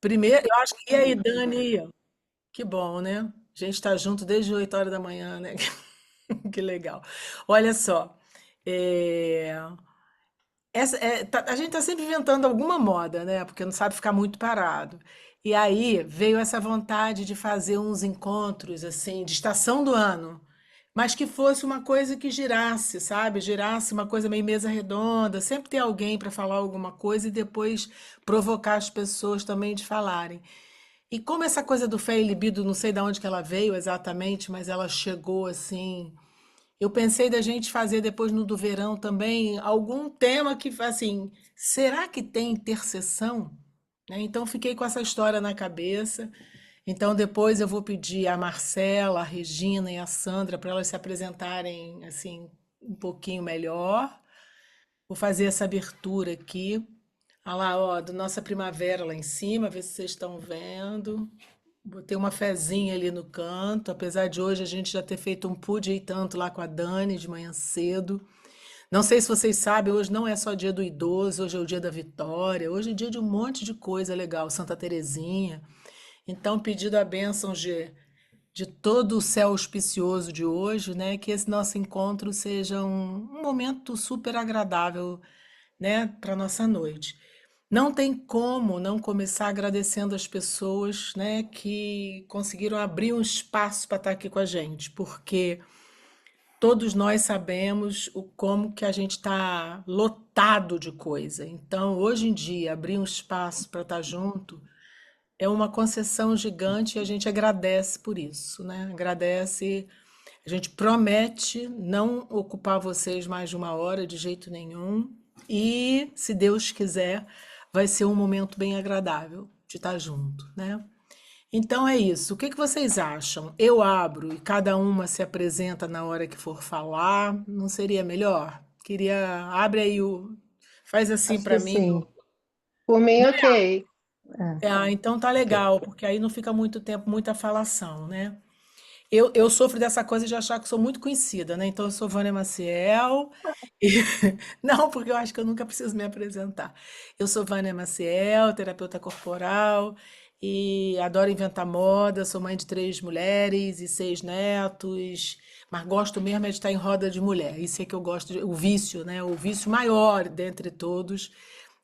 Primeiro, eu acho que. E aí, Dani? Que bom, né? A gente tá junto desde 8 horas da manhã, né? Que legal. Olha só, é, a gente tá sempre inventando alguma moda, né? Porque não sabe ficar muito parado. E aí veio essa vontade de fazer uns encontros, assim, de estação do ano, mas que fosse uma coisa que girasse, sabe? Girasse uma coisa meio mesa redonda, sempre ter alguém para falar alguma coisa e depois provocar as pessoas também de falarem. E como essa coisa do fé e libido, não sei de onde que ela veio exatamente, mas ela chegou assim. Eu pensei da gente fazer depois no do verão também algum tema que, assim, será que tem interseção? Né? Então fiquei com essa história na cabeça. Então depois eu vou pedir a Marcela, a Regina e a Sandra para elas se apresentarem assim um pouquinho melhor. Vou fazer essa abertura aqui. Olha lá, ó, do Nossa Primavera lá em cima, ver se vocês estão vendo. Botei uma fezinha ali no canto, apesar de hoje a gente já ter feito um pude e tanto lá com a Dani de manhã cedo. Não sei se vocês sabem, hoje não é só dia do idoso, hoje é o dia da Vitória, hoje é dia de um monte de coisa legal, Santa Terezinha. Então, pedido a bênção de todo o céu auspicioso de hoje, né? Que esse nosso encontro seja um momento super agradável, né, para nossa noite. Não tem como não começar agradecendo as pessoas, né, que conseguiram abrir um espaço para estar aqui com a gente, porque todos nós sabemos o como que a gente está lotado de coisa. Então, hoje em dia, abrir um espaço para estar junto é uma concessão gigante e a gente agradece por isso, né? Agradece, a gente promete não ocupar vocês mais de uma hora de jeito nenhum e, se Deus quiser, vai ser um momento bem agradável de estar junto, né? Então é isso. O que que vocês acham? Eu abro e cada uma se apresenta na hora que for falar. Não seria melhor? Queria, abre aí o, faz assim Acho que para mim. sim. Por mim, ok. Ah, então tá legal, porque aí não fica muito tempo, muita falação, né? Eu sofro dessa coisa de achar que sou muito conhecida, né? Então eu sou Vânia Maciel. e- Não, porque eu acho que eu nunca preciso me apresentar. Eu sou Vânia Maciel, terapeuta corporal, e adoro inventar moda. Sou mãe de 3 mulheres e 6 netos, mas gosto mesmo é de estar em roda de mulher. Isso é que eu gosto, o vício, né? O vício maior dentre todos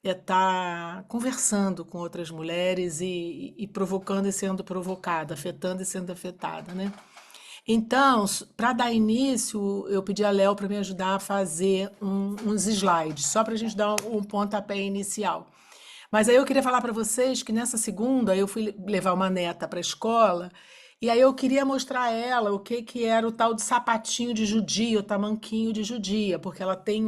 é estar conversando com outras mulheres e provocando e sendo provocada, afetando e sendo afetada, né? Então, para dar início, eu pedi a Léo para me ajudar a fazer uns slides, só para a gente dar um pontapé inicial. Mas aí eu queria falar para vocês que nessa segunda eu fui levar uma neta para a escola e aí eu queria mostrar a ela o que que era o tal de sapatinho de judia, o tamanquinho de judia, porque ela tem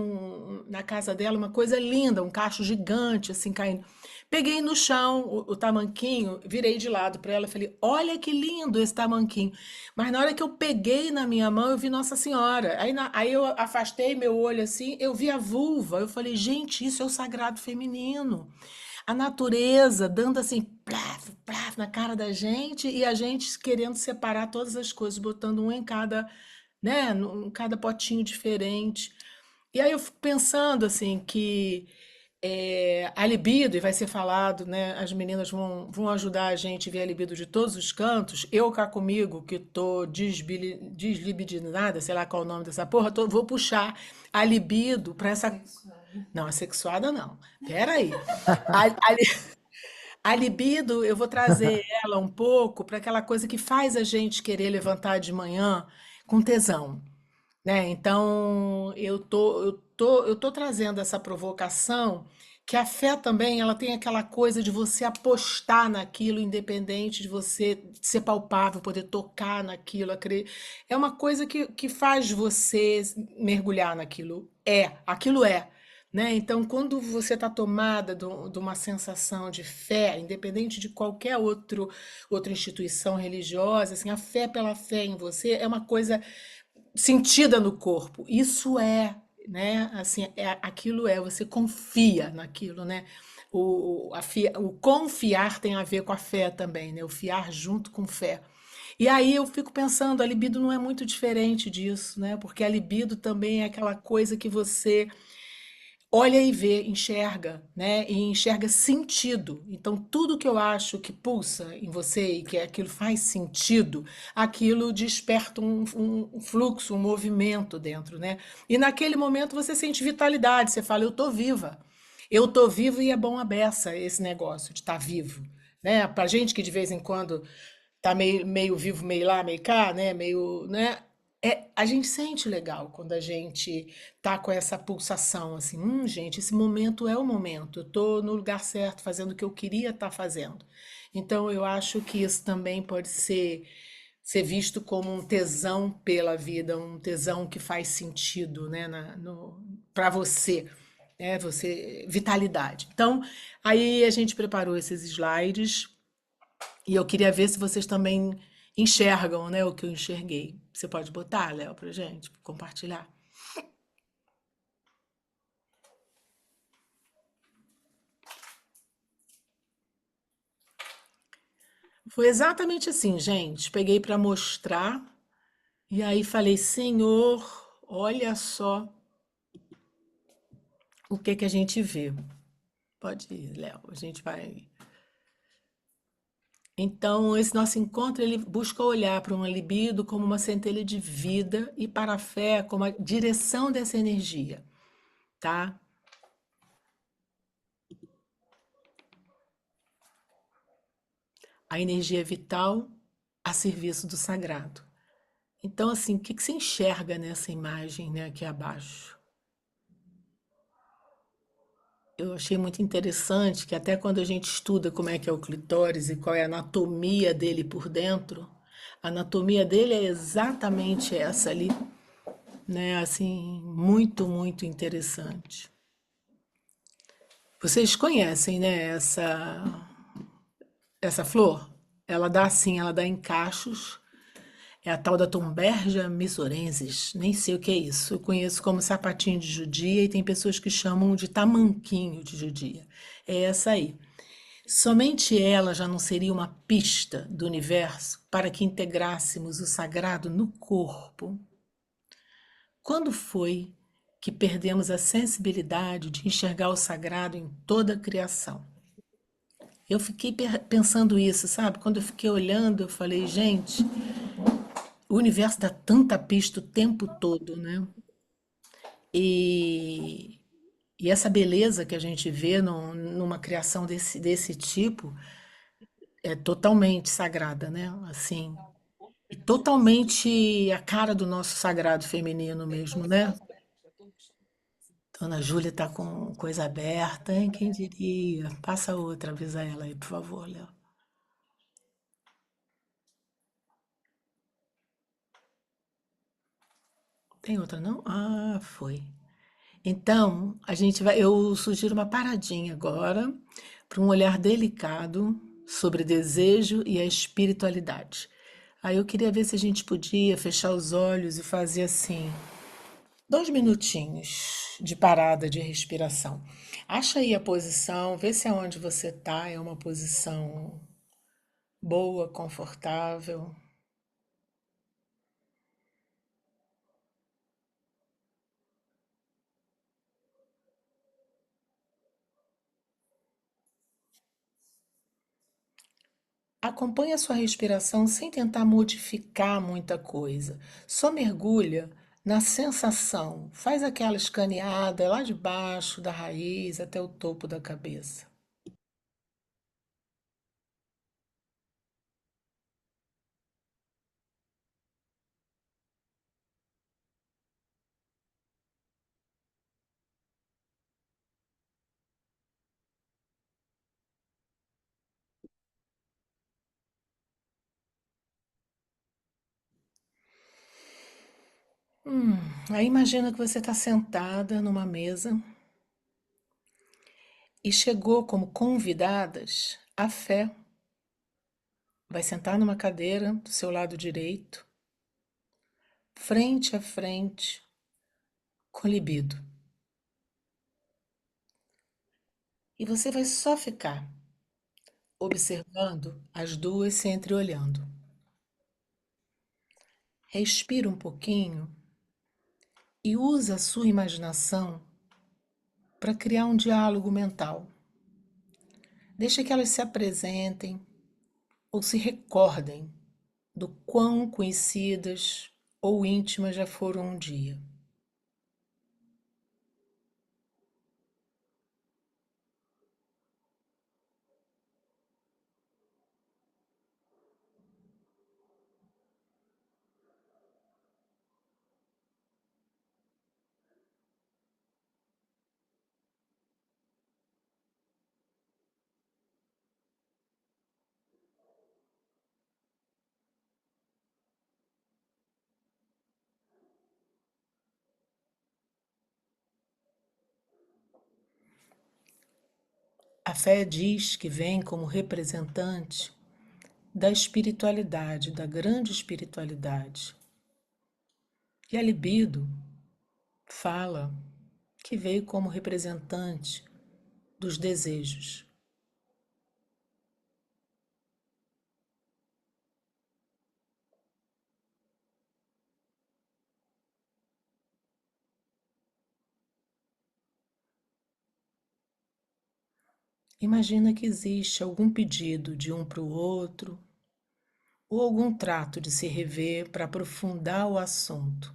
na casa dela uma coisa linda, um cacho gigante assim caindo. Peguei no chão o tamanquinho, virei de lado para ela e falei: Olha que lindo esse tamanquinho. Mas na hora que eu peguei na minha mão, eu vi Nossa Senhora. Aí eu afastei meu olho assim, eu vi a vulva. Eu falei: Gente, isso é o sagrado feminino. A natureza dando assim, plaf, plaf, na cara da gente e a gente querendo separar todas as coisas, botando um em cada, né, em cada potinho diferente. E aí eu fico pensando assim que a libido, e vai ser falado, né? As meninas vão ajudar a gente a ver a libido de todos os cantos. Eu cá comigo, que tô deslibidinada, sei lá qual é o nome dessa porra, vou puxar a libido para essa. Não, assexuada não. Peraí. A, a, a libido, eu vou trazer ela um pouco para aquela coisa que faz a gente querer levantar de manhã com tesão, né? Então, eu tô trazendo essa provocação que a fé também, ela tem aquela coisa de você apostar naquilo, independente de você ser palpável, poder tocar naquilo, é uma coisa que faz você mergulhar naquilo. Aquilo é. Né? Então, quando você está tomada de uma sensação de fé, independente de qualquer outra instituição religiosa, assim, a fé pela fé em você é uma coisa sentida no corpo. Isso é, né? Assim, aquilo é, você confia naquilo, né? O confiar tem a ver com a fé também, né? O fiar junto com fé. E aí eu fico pensando, a libido não é muito diferente disso, né? Porque a libido também é aquela coisa que você olha e vê, enxerga, né? E enxerga sentido. Então, tudo que eu acho que pulsa em você e que aquilo faz sentido, aquilo desperta um fluxo, um movimento dentro, né? E naquele momento você sente vitalidade, você fala, eu tô viva. Eu tô vivo e é bom a beça esse negócio de estar vivo, né? Pra gente que de vez em quando tá meio vivo, meio lá, meio cá, né? Meio, né? A gente sente legal quando a gente tá com essa pulsação, assim, gente, esse momento é o momento, eu tô no lugar certo, fazendo o que eu queria estar fazendo. Então, eu acho que isso também pode ser visto como um tesão pela vida, um tesão que faz sentido, né, para você, né, vitalidade. Então, aí a gente preparou esses slides e eu queria ver se vocês também enxergam, né, o que eu enxerguei. Você pode botar, Léo, pra gente compartilhar? Foi exatamente assim, gente. Peguei para mostrar e aí falei, Senhor, olha só o que que a gente vê. Pode ir, Léo, a gente vai. Então, esse nosso encontro, ele busca olhar para uma libido como uma centelha de vida e para a fé como a direção dessa energia, tá? A energia vital a serviço do sagrado. Então, assim, o que que você enxerga nessa imagem, né, aqui abaixo? Eu achei muito interessante que até quando a gente estuda como é que é o clitóris e qual é a anatomia dele por dentro, a anatomia dele é exatamente essa ali, né? Assim, muito, muito interessante. Vocês conhecem, né, essa flor? Ela dá assim, ela dá em cachos. É a tal da Thunbergia missorensis, nem sei o que é isso. Eu conheço como sapatinho de judia e tem pessoas que chamam de tamanquinho de judia. É essa aí. Somente ela já não seria uma pista do universo para que integrássemos o sagrado no corpo? Quando foi que perdemos a sensibilidade de enxergar o sagrado em toda a criação? Eu fiquei pensando isso, sabe? Quando eu fiquei olhando, eu falei, gente, o universo dá tanta pista o tempo todo, né? E, e essa beleza que a gente vê numa criação desse tipo é totalmente sagrada, né? Assim, e totalmente a cara do nosso sagrado feminino mesmo, né? Dona Júlia tá com coisa aberta, hein? Quem diria? Passa outra, avisa ela aí, por favor, Léo. Tem outra não? Ah, foi. Então, eu sugiro uma paradinha agora para um olhar delicado sobre desejo e a espiritualidade. Aí eu queria ver se a gente podia fechar os olhos e fazer assim, 2 minutinhos de parada de respiração. Acha aí a posição, vê se aonde você está é uma posição boa, confortável. Acompanhe a sua respiração sem tentar modificar muita coisa. Só mergulha na sensação. Faz aquela escaneada lá de baixo da raiz até o topo da cabeça. Aí imagina que você está sentada numa mesa e chegou como convidadas a fé. Vai sentar numa cadeira do seu lado direito, frente a frente, com libido. E você vai só ficar observando as duas se entreolhando. Respira um pouquinho e usa a sua imaginação para criar um diálogo mental. Deixa que elas se apresentem ou se recordem do quão conhecidas ou íntimas já foram um dia. A fé diz que vem como representante da espiritualidade, da grande espiritualidade. E a libido fala que veio como representante dos desejos. Imagina que existe algum pedido de um para o outro, ou algum trato de se rever para aprofundar o assunto.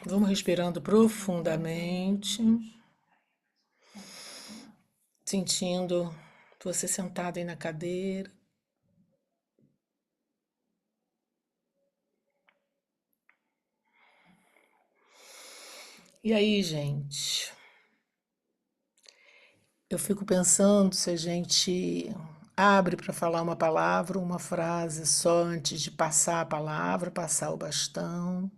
Vamos respirando profundamente, sentindo você sentado aí na cadeira. E aí, gente? Eu fico pensando se a gente abre para falar uma palavra, uma frase só antes de passar a palavra, passar o bastão,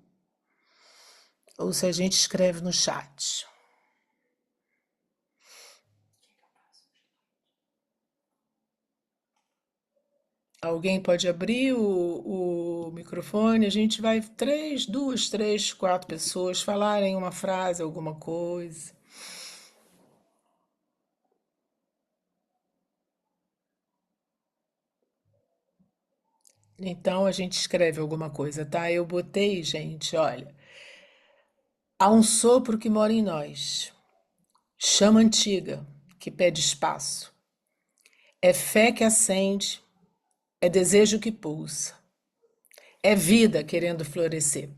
ou se a gente escreve no chat. Alguém pode abrir o microfone, a gente vai duas, três, quatro pessoas falarem uma frase, alguma coisa. Então a gente escreve alguma coisa, tá? Eu botei, gente, olha. Há um sopro que mora em nós, chama antiga que pede espaço. É fé que acende, é desejo que pulsa, é vida querendo florescer.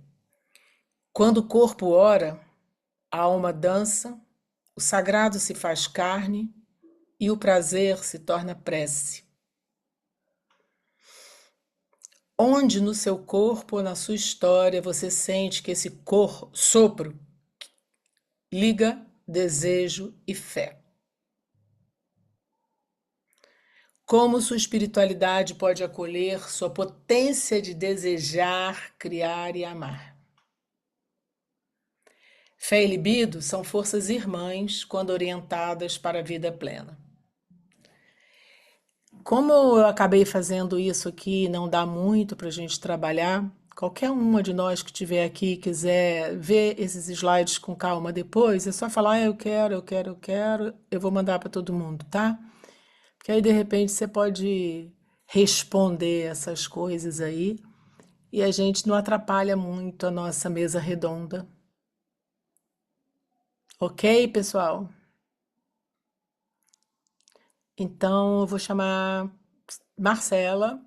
Quando o corpo ora, a alma dança, o sagrado se faz carne e o prazer se torna prece. Onde no seu corpo ou na sua história você sente que esse sopro liga desejo e fé? Como sua espiritualidade pode acolher sua potência de desejar, criar e amar? Fé e libido são forças irmãs quando orientadas para a vida plena. Como eu acabei fazendo isso aqui, não dá muito para a gente trabalhar. Qualquer uma de nós que estiver aqui e quiser ver esses slides com calma depois, é só falar, eu quero, eu quero, eu quero, eu vou mandar para todo mundo, tá? Porque aí de repente você pode responder essas coisas aí e a gente não atrapalha muito a nossa mesa redonda. Ok, pessoal? Então eu vou chamar Marcela.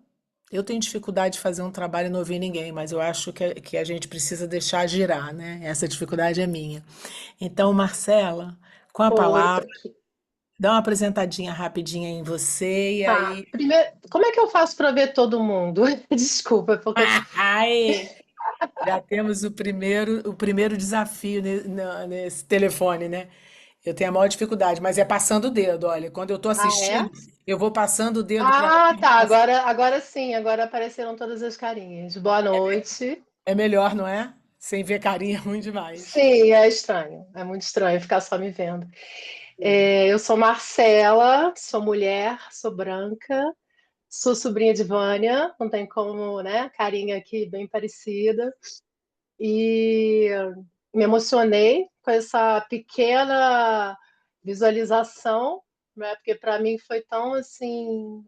Eu tenho dificuldade de fazer um trabalho e não ouvir ninguém, mas eu acho que a gente precisa deixar girar, né? Essa dificuldade é minha. Então, Marcela, com a Oi, tô palavra, aqui. dá uma apresentadinha rapidinha em você e Tá. aí. Primeiro, como é que eu faço para ver todo mundo? Desculpa, porque Ai, já temos o primeiro desafio nesse telefone, né? Eu tenho a maior dificuldade, mas é passando o dedo, olha. Quando eu estou ah, assistindo, é? eu vou passando o dedo para Ah, baixo. tá. Agora sim, agora apareceram todas as carinhas. Boa noite. É melhor, não é? Sem ver carinha é ruim demais. Sim, é estranho. É muito estranho ficar só me vendo. Eu sou Marcela, sou mulher, sou branca, Sou sobrinha de Vânia, não tem como, né? Carinha aqui bem parecida. E me emocionei com essa pequena visualização, né? Porque para mim foi tão assim,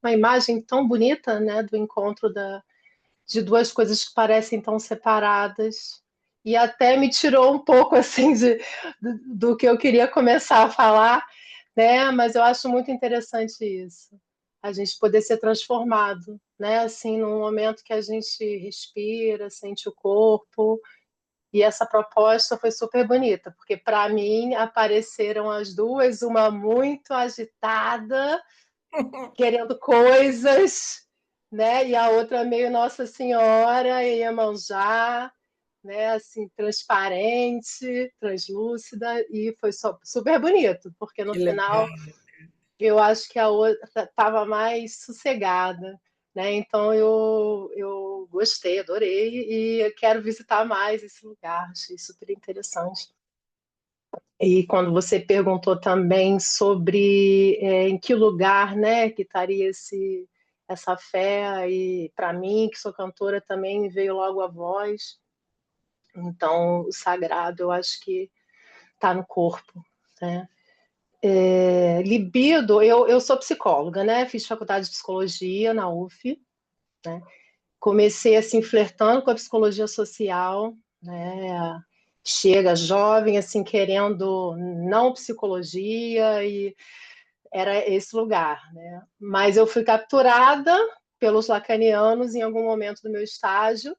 uma imagem tão bonita, né? Do encontro de duas coisas que parecem tão separadas. E até me tirou um pouco assim do que eu queria começar a falar, né? Mas eu acho muito interessante isso, a gente poder ser transformado, né? Assim, num momento que a gente respira, sente o corpo. E essa proposta foi super bonita, porque para mim apareceram as duas, uma muito agitada, querendo coisas, né? E a outra meio Nossa Senhora, Iemanjá, né? Assim, transparente, translúcida, e foi super bonito, porque no Que legal. final eu acho que a outra estava mais sossegada, né? Então eu gostei, adorei, e quero visitar mais esse lugar, achei super interessante. E quando você perguntou também sobre em que lugar, né, que estaria essa fé, e para mim, que sou cantora, também me veio logo a voz. Então, o sagrado, eu acho que está no corpo, né? Libido, eu sou psicóloga, né? Fiz faculdade de psicologia na UF, né? Comecei assim flertando com a psicologia social, né? Chega jovem assim querendo não psicologia e era esse lugar, né? Mas eu fui capturada pelos lacanianos em algum momento do meu estágio,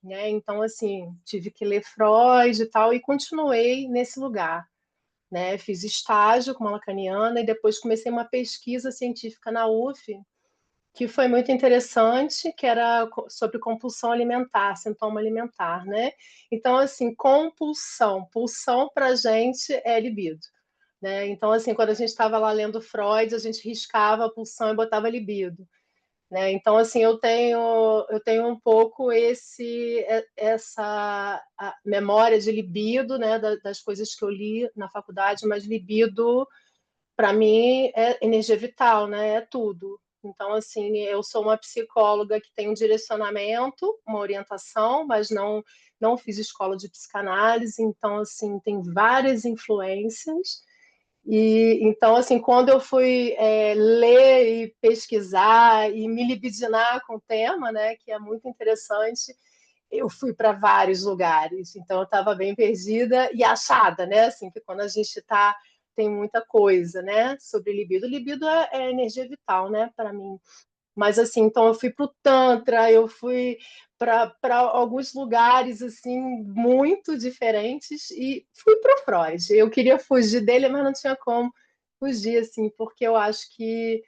né? Então assim, tive que ler Freud e tal e continuei nesse lugar, né? Fiz estágio com uma lacaniana e depois comecei uma pesquisa científica na UF, que foi muito interessante, que era sobre compulsão alimentar, sintoma alimentar, né? Então, assim, compulsão, pulsão para a gente é libido, né? Então, assim, quando a gente estava lá lendo Freud, a gente riscava a pulsão e botava libido, né? Então, assim, eu tenho um pouco essa memória de libido, né? Das coisas que eu li na faculdade, mas libido para mim é energia vital, né? É tudo. Então, assim, eu sou uma psicóloga que tem um direcionamento, uma orientação, mas não fiz escola de psicanálise, então, assim, tem várias influências. E então, assim, quando eu fui ler e pesquisar e me libidinar com o tema, né, que é muito interessante, eu fui para vários lugares. Então, eu estava bem perdida e achada, né? Assim, que quando a gente está tem muita coisa, né, sobre libido. Libido é energia vital, né, para mim. Mas assim, então eu fui para o Tantra, eu fui para alguns lugares assim muito diferentes e fui para o Freud. Eu queria fugir dele, mas não tinha como fugir, assim, porque eu acho que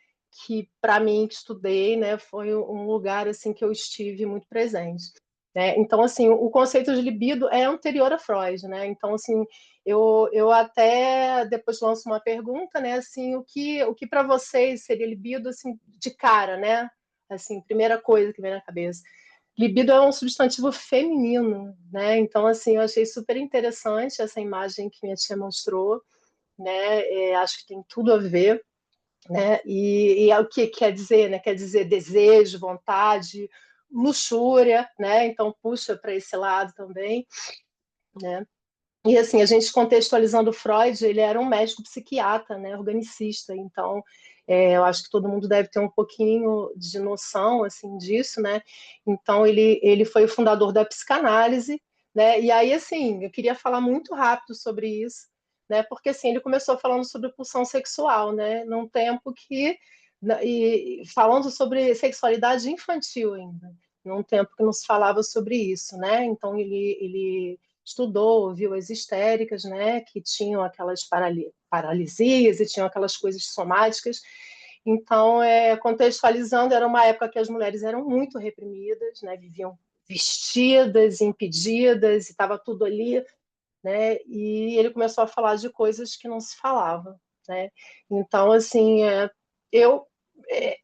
para mim que estudei, né, foi um lugar assim que eu estive muito presente. Né? Então, assim, o conceito de libido é anterior a Freud, né? Então, assim, eu até depois lanço uma pergunta, né? Assim, o que para vocês seria libido, assim, de cara, né? Assim, primeira coisa que vem na cabeça. Libido é um substantivo feminino, né? Então, assim, eu achei super interessante essa imagem que minha tia mostrou, né? Acho que tem tudo a ver, né? E é o que quer dizer, né? Quer dizer desejo, vontade, luxúria, né? Então puxa para esse lado também, né? E assim, a gente contextualizando Freud, ele era um médico psiquiatra, né, organicista, então eu acho que todo mundo deve ter um pouquinho de noção assim disso, né? Então ele foi o fundador da psicanálise, né? E aí assim, eu queria falar muito rápido sobre isso, né? Porque assim, ele começou falando sobre pulsão sexual, né? Num tempo e falando sobre sexualidade infantil ainda, num tempo que não se falava sobre isso, né? Então ele estudou, viu as histéricas, né, que tinham aquelas paralisias e tinham aquelas coisas somáticas. Então, contextualizando, era uma época que as mulheres eram muito reprimidas, né, viviam vestidas, impedidas, e estava tudo ali, né, e ele começou a falar de coisas que não se falava, né. Então, assim, eu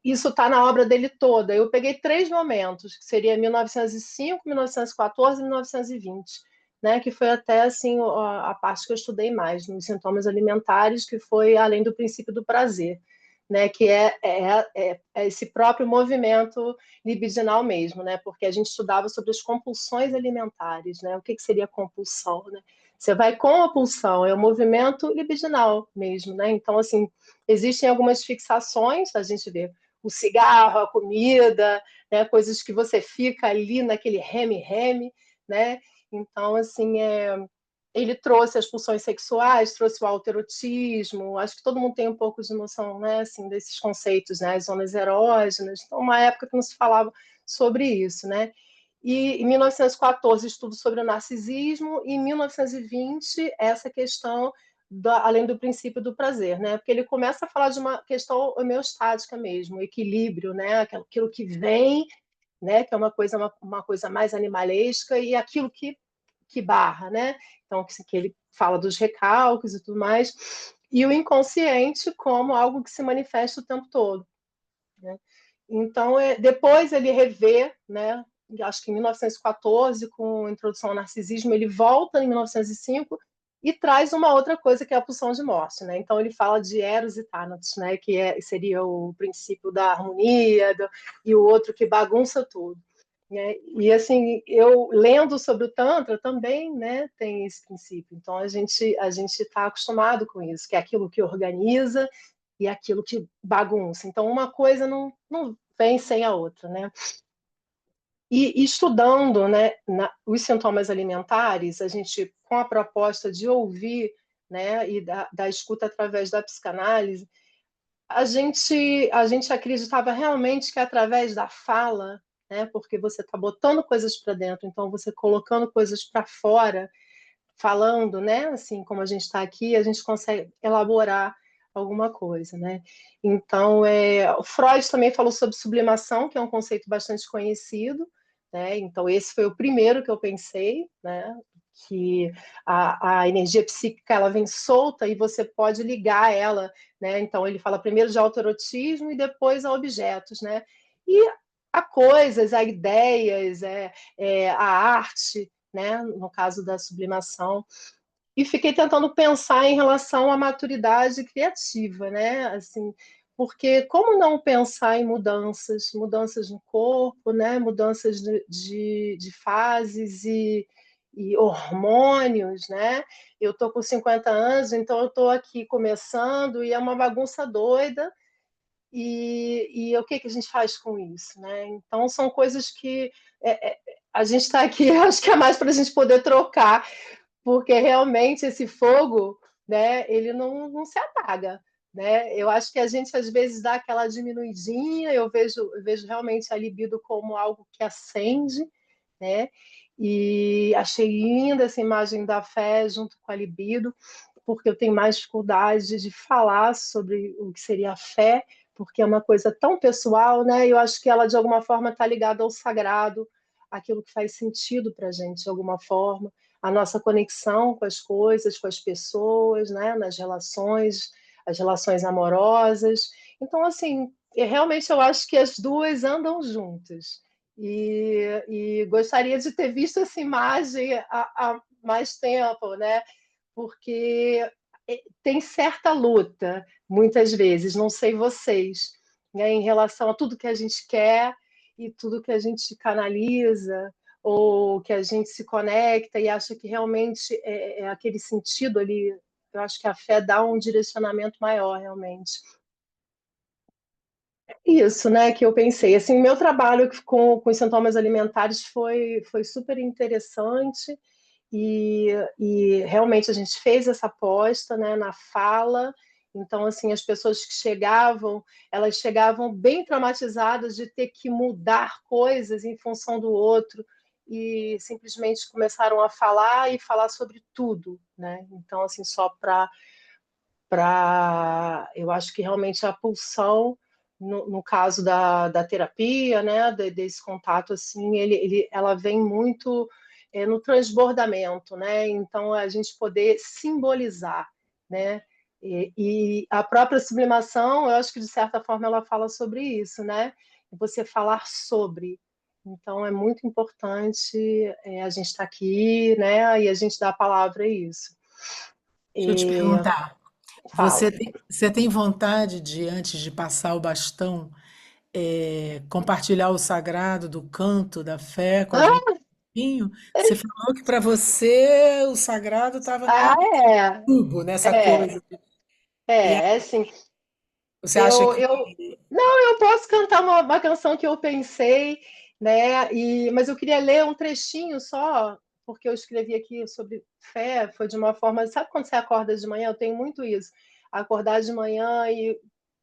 isso está na obra dele toda. Eu peguei três momentos, que seria 1905, 1914 e 1920, né, que foi até assim a parte que eu estudei mais, nos sintomas alimentares, que foi além do princípio do prazer. né, que é esse próprio movimento libidinal mesmo, né, porque a gente estudava sobre as compulsões alimentares, né, o que seria compulsão, né? Você vai com a pulsão, é o movimento libidinal mesmo, né? Então, assim, existem algumas fixações, a gente vê o cigarro, a comida, né, coisas que você fica ali naquele reme-reme, né? Então, assim, ele trouxe as pulsões sexuais, trouxe o autoerotismo, acho que todo mundo tem um pouco de noção, né, assim, desses conceitos, né, as zonas erógenas, então uma época que não se falava sobre isso, né, e em 1914 estudo sobre o narcisismo, e em 1920 essa questão além do princípio do prazer, né, porque ele começa a falar de uma questão homeostática mesmo, equilíbrio, né, aquilo que vem, né, que é uma coisa mais animalesca, e aquilo que barra, né? Então, que ele fala dos recalques e tudo mais, e o inconsciente como algo que se manifesta o tempo todo, né? Então, depois ele revê, né? Acho que em 1914, com a introdução ao narcisismo, ele volta em 1905 e traz uma outra coisa que é a pulsão de morte, né? Então ele fala de Eros e Thanatos, né? Que seria o princípio da harmonia e o outro que bagunça tudo. Né? E assim, eu lendo sobre o Tantra também, né, tem esse princípio. Então a gente está acostumado com isso, que é aquilo que organiza e aquilo que bagunça. Então uma coisa não vem sem a outra, né? E estudando, né, os sintomas alimentares, a gente com a proposta de ouvir, né, e da escuta através da psicanálise, a gente acreditava realmente que através da fala, né, porque você está botando coisas para dentro, então você colocando coisas para fora, falando, né, assim como a gente está aqui, a gente consegue elaborar alguma coisa, né? Então, o Freud também falou sobre sublimação, que é um conceito bastante conhecido, né? Então, esse foi o primeiro que eu pensei, né? Que a energia psíquica ela vem solta e você pode ligar ela, né? Então ele fala primeiro de autoerotismo e depois a objetos, né? E a coisas, a ideias, a arte, né? No caso da sublimação. E fiquei tentando pensar em relação à maturidade criativa, né? Assim, porque como não pensar em mudanças no corpo, né? Mudanças de fases e hormônios, né? Eu tô com 50 anos, então eu tô aqui começando e é uma bagunça doida. E o que que a gente faz com isso, né? Então são coisas que a gente está aqui, acho que é mais para a gente poder trocar, porque realmente esse fogo, né, ele não se apaga, né? Eu acho que a gente às vezes dá aquela diminuidinha, eu vejo realmente a libido como algo que acende, né? E achei linda essa imagem da fé junto com a libido, porque eu tenho mais dificuldade de falar sobre o que seria a fé, porque é uma coisa tão pessoal, né? Eu acho que ela de alguma forma está ligada ao sagrado, aquilo que faz sentido para a gente de alguma forma, a nossa conexão com as coisas, com as pessoas, né? Nas relações, as relações amorosas. Então, assim, realmente eu acho que as duas andam juntas. E gostaria de ter visto essa imagem há mais tempo, né? Porque tem certa luta, muitas vezes, não sei vocês, né, em relação a tudo que a gente quer e tudo que a gente canaliza, ou que a gente se conecta e acha que realmente é aquele sentido ali. Eu acho que a fé dá um direcionamento maior, realmente. Isso, né, que eu pensei. Assim, o meu trabalho com os sintomas alimentares foi super interessante e realmente a gente fez essa aposta, né, na fala. Então, assim, as pessoas que chegavam, elas chegavam bem traumatizadas de ter que mudar coisas em função do outro e simplesmente começaram a falar e falar sobre tudo, né? Então, assim, só eu acho que realmente a pulsão no caso da terapia, né, desse contato assim, ela vem muito no transbordamento, né? Então a gente poder simbolizar, né? E a própria sublimação, eu acho que de certa forma ela fala sobre isso, né? Você falar sobre. Então é muito importante a gente estar aqui, né? E a gente dar a palavra a isso. Deixa eu te perguntar. Fala. Você tem vontade de, antes de passar o bastão, compartilhar o sagrado do canto da fé com a gente Ah, um pouquinho? Você falou que para você o sagrado estava ah, nesse tubo, nessa é, coisa. E aí, é assim, você acha eu, que eu, não, eu posso cantar uma canção que eu pensei, né? Mas eu queria ler um trechinho só, porque eu escrevi aqui sobre fé, foi de uma forma, sabe quando você acorda de manhã? Eu tenho muito isso, acordar de manhã e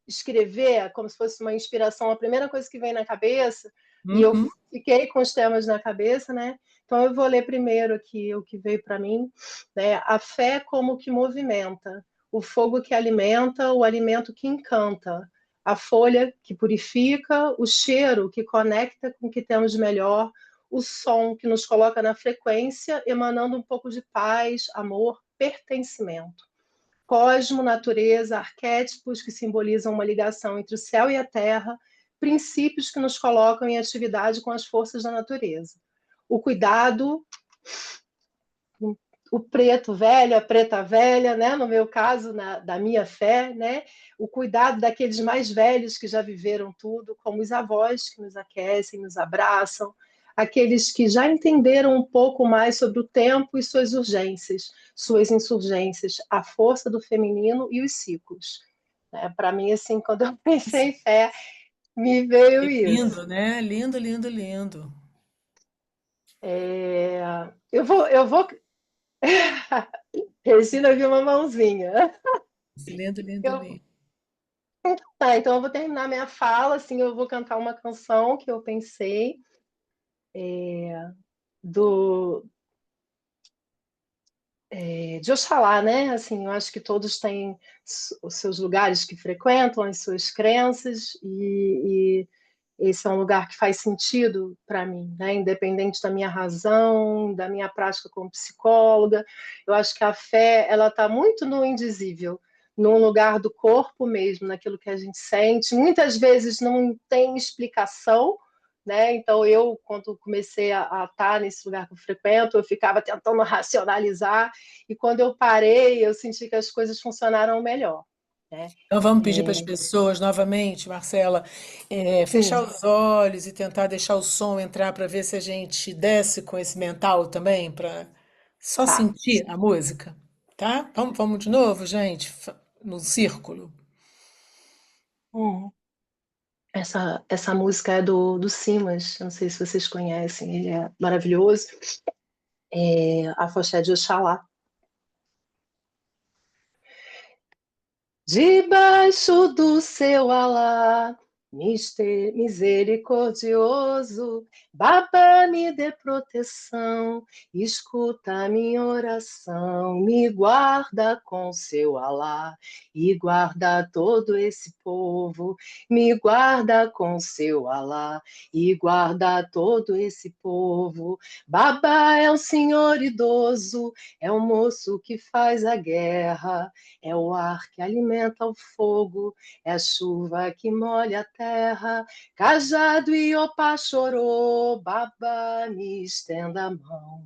escrever como se fosse uma inspiração, a primeira coisa que vem na cabeça, e eu Uhum. fiquei com os temas na cabeça, né? Então eu vou ler primeiro aqui o que veio para mim, né? A fé como que movimenta, o fogo que alimenta, o alimento que encanta, a folha que purifica, o cheiro que conecta com o que temos de melhor, o som que nos coloca na frequência, emanando um pouco de paz, amor, pertencimento. Cosmo, natureza, arquétipos que simbolizam uma ligação entre o céu e a terra, princípios que nos colocam em atividade com as forças da natureza. O cuidado, o preto velho, a preta velha, né? No meu caso, da minha fé, né? O cuidado daqueles mais velhos que já viveram tudo, como os avós que nos aquecem, nos abraçam, aqueles que já entenderam um pouco mais sobre o tempo e suas urgências, suas insurgências, a força do feminino e os ciclos. Para mim, assim, quando eu pensei em fé, me veio isso. Lindo, né? Lindo, lindo, lindo. Eu vou. Regina viu uma mãozinha. Lindo, lindo, Eu, lindo. Tá, então eu vou terminar minha fala, assim, eu vou cantar uma canção que eu pensei do de Oxalá, né? Assim, eu acho que todos têm os seus lugares que frequentam, as suas crenças, e esse é um lugar que faz sentido para mim, né? Independente da minha razão, da minha prática como psicóloga, eu acho que a fé ela está muito no indizível, num lugar do corpo mesmo, naquilo que a gente sente. Muitas vezes não tem explicação, né? Então eu, quando comecei a estar nesse lugar que eu frequento, eu ficava tentando racionalizar e quando eu parei, eu senti que as coisas funcionaram melhor, né? Então vamos pedir para as pessoas novamente, Marcela, fechar Sim, os olhos e tentar deixar o som entrar para ver se a gente desce com esse mental também, para só tá. sentir a música, tá? Vamos de novo, gente, no círculo. Hum. Essa música é do Simas, não sei se vocês conhecem, ele é maravilhoso. Afoxé de Oxalá. Debaixo do seu alá, misericordioso, Baba me dê proteção, escuta minha oração, me guarda com seu alá e guarda todo esse povo, me guarda com seu alá e guarda todo esse povo. Baba é um senhor idoso, é um moço que faz a guerra, é o ar que alimenta o fogo, é a chuva que molha a terra. Cajado e opá chorou, Baba, me estenda a mão.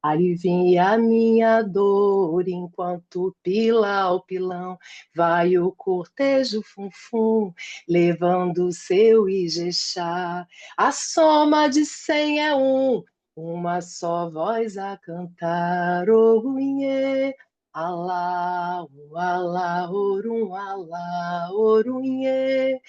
Alivia a minha dor enquanto pila ao pilão vai o cortejo funfum, levando o seu Ijexá. A soma de 100 é um, uma só voz a cantar. Oruinhê, alá, alá, orum, alá, orunhê.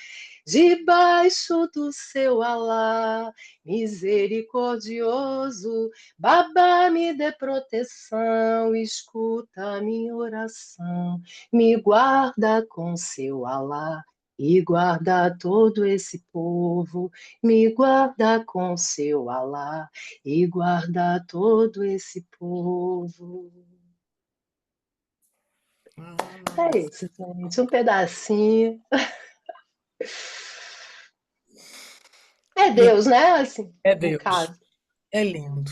Debaixo do seu alá, misericordioso, Baba me dê proteção, escuta a minha oração, me guarda com seu alá. E guarda todo esse povo, me guarda com seu alá, e guarda todo esse povo. É isso, gente, um pedacinho. É Deus, né? Assim, É no Deus, caso. é lindo.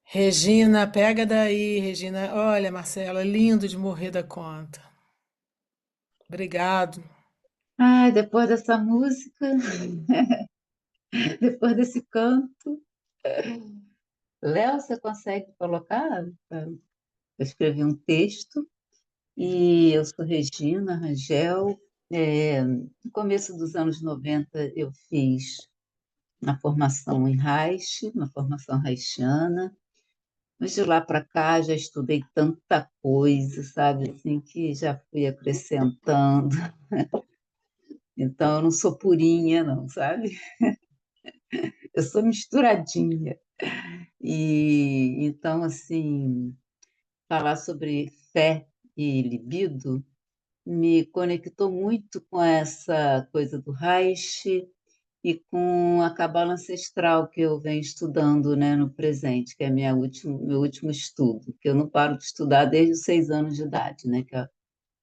Regina, pega daí, Regina. Olha, Marcela, lindo de morrer da conta. Obrigado. Ai, depois dessa música, depois desse canto. Léo, você consegue colocar? Eu escrevi um texto E eu sou Regina Rangel. No começo dos anos 90, eu fiz a formação em Reich, uma formação reichiana, mas de lá para cá já estudei tanta coisa, sabe, assim, que já fui acrescentando. Então, eu não sou purinha, não, sabe? Eu sou misturadinha. E então, assim, falar sobre fé e libido me conectou muito com essa coisa do Reich e com a cabala ancestral que eu venho estudando, né, no presente, que é meu último estudo, que eu não paro de estudar desde os 6 anos de idade, né, que é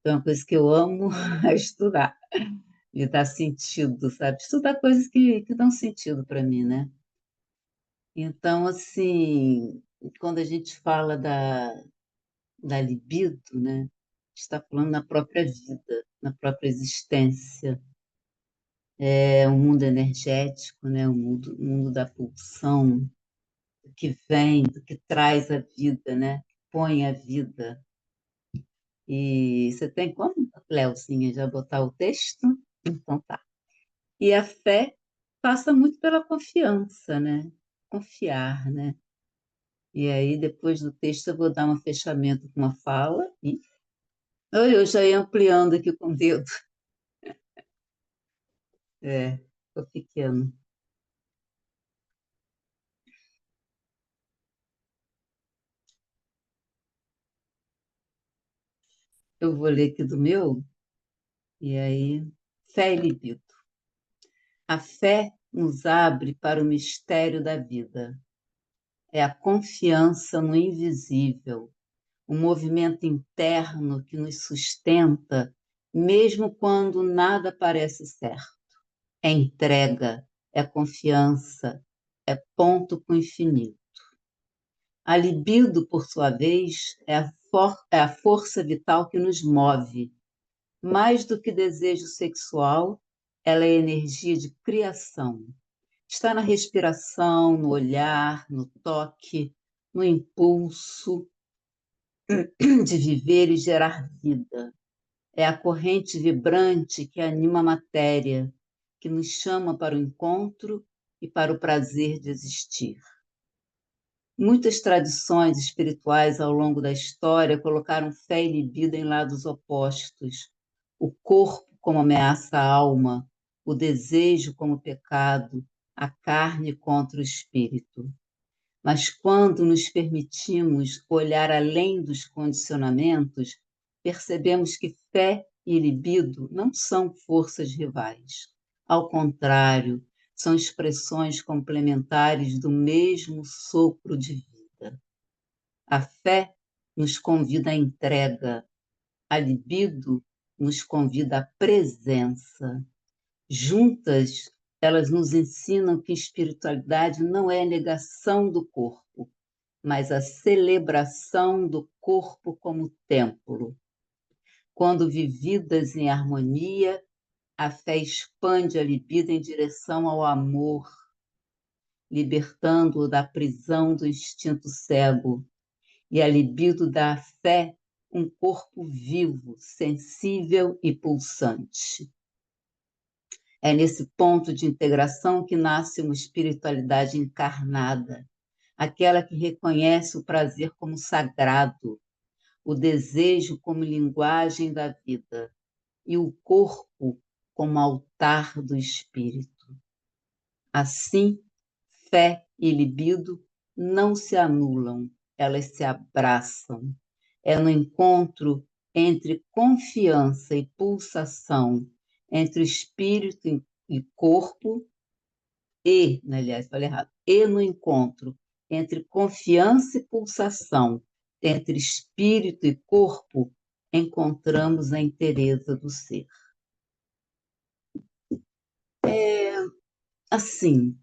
uma coisa que eu amo é estudar, e dar sentido, sabe? Estudar coisas que dão sentido para mim, né? Então, assim, quando a gente fala da libido, né, está falando na própria vida, na própria existência. É um mundo energético, né, o mundo da pulsão, do que vem, do que traz a vida, né, que põe a vida. E você tem como, Léozinha, já botar o texto? Então tá. E a fé passa muito pela confiança, né? Confiar, né? E aí, depois do texto, eu vou dar um fechamento com uma fala e eu já ia ampliando aqui com o dedo. É, ficou pequeno. Eu vou ler aqui do meu, e aí, fé e libido. A fé nos abre para o mistério da vida. É a confiança no invisível, um movimento interno que nos sustenta, mesmo quando nada parece certo. É entrega, é confiança, é ponto com o infinito. A libido, por sua vez, é a força vital que nos move. Mais do que desejo sexual, ela é energia de criação. Está na respiração, no olhar, no toque, no impulso de viver e gerar vida. É a corrente vibrante que anima a matéria, que nos chama para o encontro e para o prazer de existir. Muitas tradições espirituais ao longo da história colocaram fé e libido em lados opostos. O corpo como ameaça à alma, o desejo como pecado, a carne contra o espírito. Mas quando nos permitimos olhar além dos condicionamentos, percebemos que fé e libido não são forças rivais. Ao contrário, são expressões complementares do mesmo sopro de vida. A fé nos convida à entrega, a libido nos convida à presença. Juntas, elas nos ensinam que espiritualidade não é negação do corpo, mas a celebração do corpo como templo. Quando vividas em harmonia, a fé expande a libido em direção ao amor, libertando-o da prisão do instinto cego, e a libido dá à fé um corpo vivo, sensível e pulsante. É nesse ponto de integração que nasce uma espiritualidade encarnada, aquela que reconhece o prazer como sagrado, o desejo como linguagem da vida e o corpo como altar do espírito. Assim, fé e libido não se anulam, elas se abraçam. É no encontro entre confiança e pulsação, entre espírito e corpo, aliás, falei errado, e no encontro entre confiança e pulsação, entre espírito e corpo, encontramos a inteireza do ser. Assim,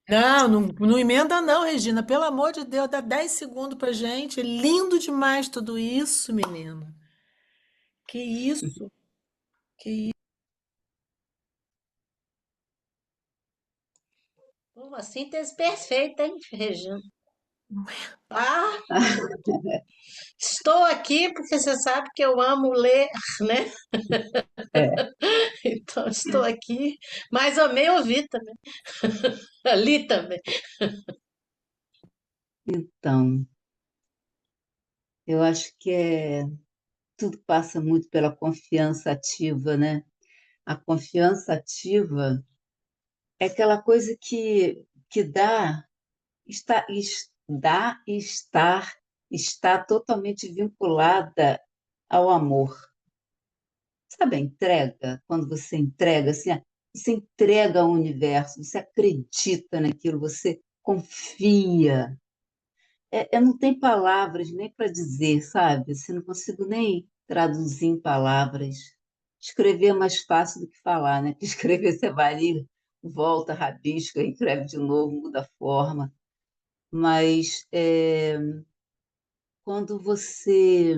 Não, não, não emenda não, Regina. Pelo amor de Deus, dá 10 segundos pra gente. Lindo demais tudo isso, menina. Que isso? Que Uma síntese perfeita, hein, Regina? Ah, estou aqui porque você sabe que eu amo ler, né? É, Então estou aqui, mas amei ouvir também, ali também. então, eu acho que tudo passa muito pela confiança ativa, né? A confiança ativa é aquela coisa que dá e está totalmente vinculada ao amor. Sabe a entrega? Quando você entrega, assim, você entrega ao universo, você acredita naquilo, você confia. Não tem palavras nem para dizer, sabe? Assim, não consigo nem traduzir em palavras. Escrever é mais fácil do que falar, né? Porque escrever você vai ali, volta, rabisca, escreve de novo, muda a forma. Mas quando você,